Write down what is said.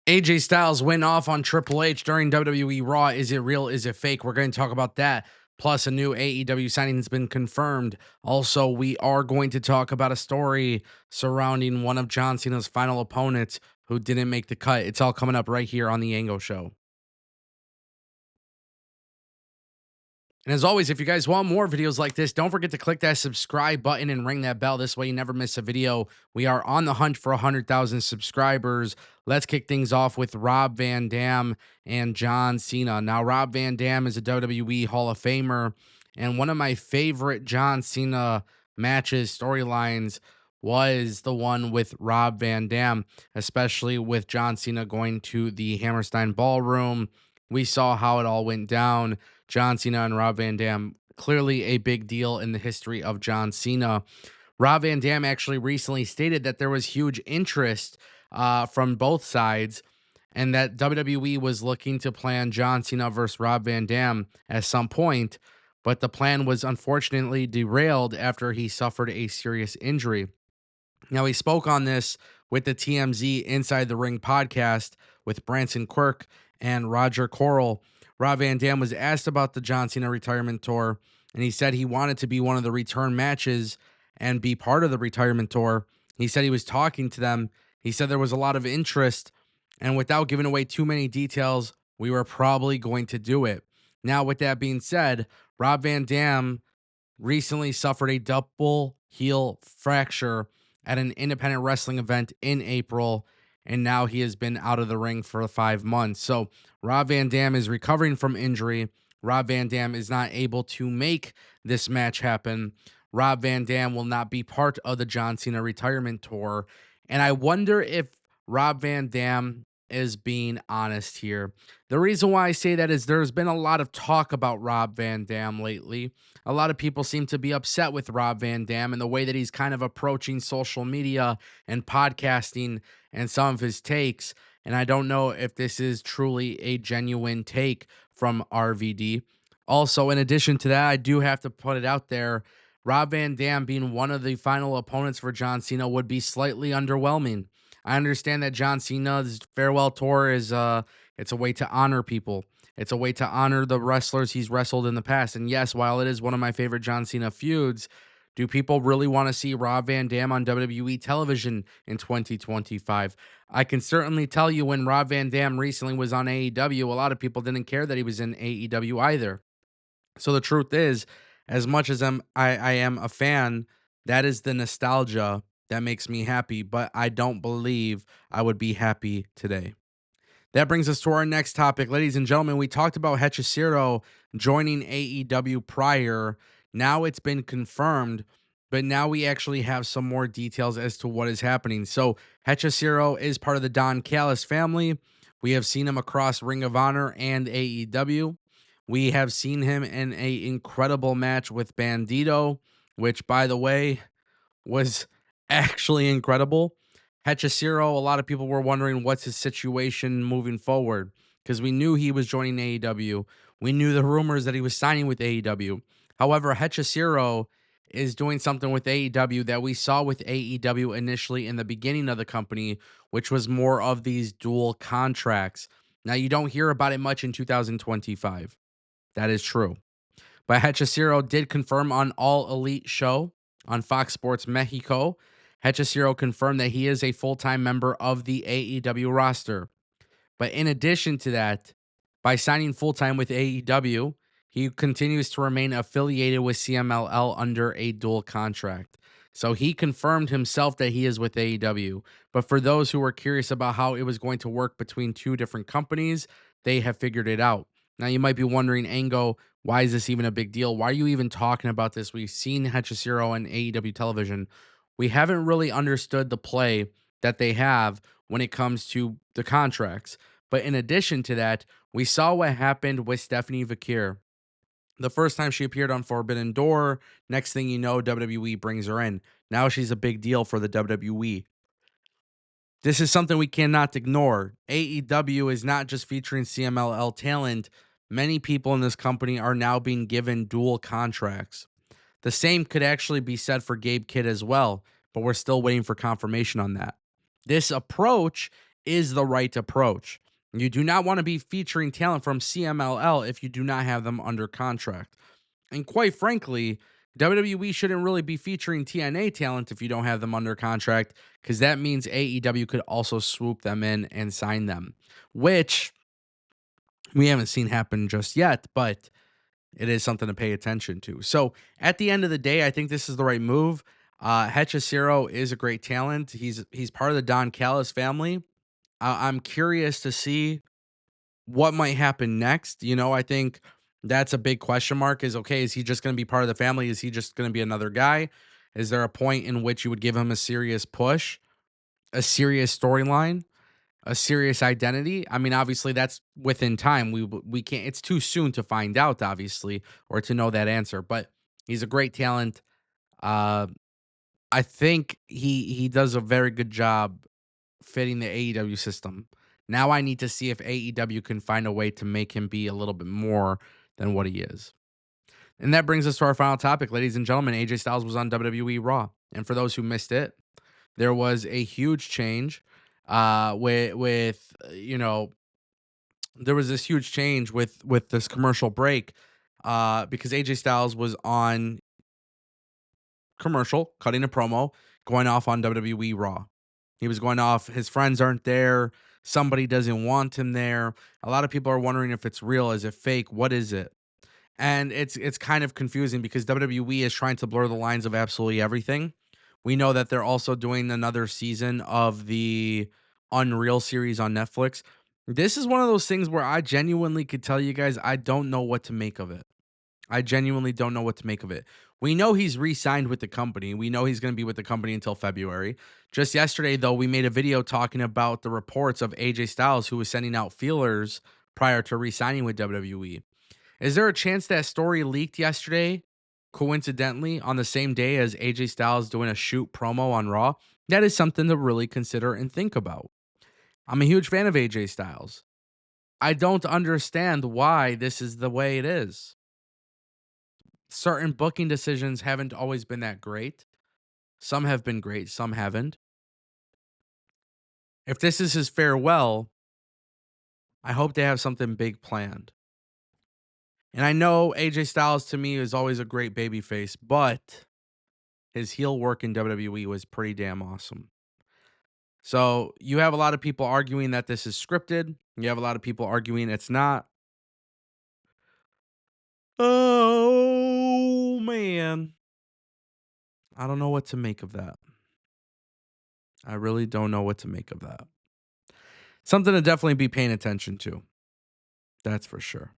AJ Styles went off on Triple H during WWE Raw. Is it real? Is it fake? We're going to talk about that. Plus, a new AEW signing has been confirmed. Also, we are going to talk about a story surrounding one of John Cena's final opponents who didn't make the cut. It's all coming up right here on the Ango Show. And as always, if you guys want more videos like this, don't forget to click that subscribe button and ring that bell. This way you never miss a video. We are on the hunt for 100,000 subscribers. Let's kick things off with Rob Van Dam and John Cena. Now, Rob Van Dam is a WWE Hall of Famer, and one of my favorite John Cena matches, storylines, was the one with Rob Van Dam, especially with John Cena going to the Hammerstein Ballroom. We saw how it all went down. John Cena and Rob Van Dam, clearly a big deal in the history of John Cena. Rob Van Dam actually recently stated that there was huge interest from both sides and that WWE was looking to plan John Cena versus Rob Van Dam at some point, but the plan was unfortunately derailed after he suffered a serious injury. Now, he spoke on this with the TMZ Inside the Ring podcast with Branson Quirk and Roger Coral. Rob Van Dam was asked about the John Cena retirement tour, and he said he wanted to be one of the return matches and be part of the retirement tour. He said he was talking to them. He said there was a lot of interest, and without giving away too many details, we were probably going to do it. Now, with that being said, Rob Van Dam recently suffered a double heel fracture at an independent wrestling event in April, and now he has been out of the ring for 5 months. So Rob Van Dam is recovering from injury. Rob Van Dam is not able to make this match happen. Rob Van Dam will not be part of the John Cena retirement tour. And I wonder if Rob Van Dam is being honest here. The reason why I say that is there's been a lot of talk about Rob Van Dam lately. A lot of people seem to be upset with Rob Van Dam and the way that he's kind of approaching social media and podcasting and some of his takes. And I don't know if this is truly a genuine take from RVD. Also, in addition to that, I do have to put it out there. Rob Van Dam being one of the final opponents for John Cena would be slightly underwhelming. I understand that John Cena's farewell tour is it's a way to honor people. It's a way to honor the wrestlers he's wrestled in the past. And yes, while it is one of my favorite John Cena feuds, do people really want to see Rob Van Dam on WWE television in 2025? I can certainly tell you when Rob Van Dam recently was on AEW, a lot of people didn't care that he was in AEW either. So the truth is, as much as I am a fan, that is the nostalgia that makes me happy, but I don't believe I would be happy today. That brings us to our next topic. Ladies and gentlemen, we talked about Hechicero joining AEW prior. Now it's been confirmed, but now we actually have some more details as to what is happening. So Hechicero is part of the Don Callis family. We have seen him across Ring of Honor and AEW. We have seen him in an incredible match with Bandito, which, by the way, was actually incredible. Hechicero, a lot of people were wondering what's his situation moving forward because we knew he was joining AEW. We knew the rumors that he was signing with AEW. However, Hechicero is doing something with AEW that we saw with AEW initially in the beginning of the company, which was more of these dual contracts. Now, you don't hear about it much in 2025. That is true. But Hechicero did confirm on All Elite show on Fox Sports Mexico. Hechicero confirmed that he is a full-time member of the AEW roster. But in addition to that, by signing full-time with AEW, he continues to remain affiliated with CMLL under a dual contract. So he confirmed himself that he is with AEW. But for those who were curious about how it was going to work between two different companies, they have figured it out. Now you might be wondering, Ango, why is this even a big deal? Why are you even talking about this? We've seen Hechicero on AEW television. We haven't really understood the play that they have when it comes to the contracts. But in addition to that, we saw what happened with Stephanie Vakir. The first time she appeared on Forbidden Door, next thing you know, WWE brings her in. Now she's a big deal for the WWE. This is something we cannot ignore. AEW is not just featuring CMLL talent. Many people in this company are now being given dual contracts. The same could actually be said for Gabe Kidd as well, but we're still waiting for confirmation on that. This approach is the right approach. You do not want to be featuring talent from CMLL if you do not have them under contract. And quite frankly, WWE shouldn't really be featuring TNA talent if you don't have them under contract, because that means AEW could also swoop them in and sign them, which we haven't seen happen just yet, but it is something to pay attention to. So at the end of the day, I think this is the right move. Hechicero is a great talent. He's part of the Don Callis family. I'm curious to see what might happen next. I think that's a big question mark. Is okay, is he just going to be part of the family? Is he just going to be another guy? Is there a point in which you would give him a serious push, a serious storyline, a serious identity? I mean, obviously that's within time. We can't, it's too soon to find out, obviously, or to know that answer, but he's a great talent. Uh I think he does a very good job fitting the AEW system. Now I need to see if AEW can find a way to make him be a little bit more than what he is. And that brings us to our final topic, ladies and gentlemen. AJ Styles was on WWE Raw. And for those who missed it, there was a huge change there was this huge change with this commercial break because AJ Styles was on commercial, cutting a promo, going off on WWE Raw. He was going off, his friends aren't there, somebody doesn't want him there. A lot of people are wondering if it's real, is it fake, what is it? And it's kind of confusing because WWE is trying to blur the lines of absolutely everything. We know that they're also doing another season of the Unreal series on Netflix. This is one of those things where I genuinely could tell you guys I don't know what to make of it. I genuinely don't know what to make of it. We know he's re-signed with the company. We know he's going to be with the company until February. Just yesterday, though, we made a video talking about the reports of AJ Styles, who was sending out feelers prior to re-signing with WWE. Is there a chance that story leaked yesterday, coincidentally, on the same day as AJ Styles doing a shoot promo on Raw? That is something to really consider and think about. I'm a huge fan of AJ Styles. I don't understand why this is the way it is. Certain booking decisions haven't always been that great. Some have been great, some haven't. If this is his farewell, I hope they have something big planned. And I know AJ Styles to me is always a great babyface, but his heel work in WWE was pretty damn awesome. So you have a lot of people arguing that this is scripted. You have a lot of people arguing it's not. Oh man. I don't know what to make of that. I really don't know what to make of that. Something to definitely be paying attention to. That's for sure.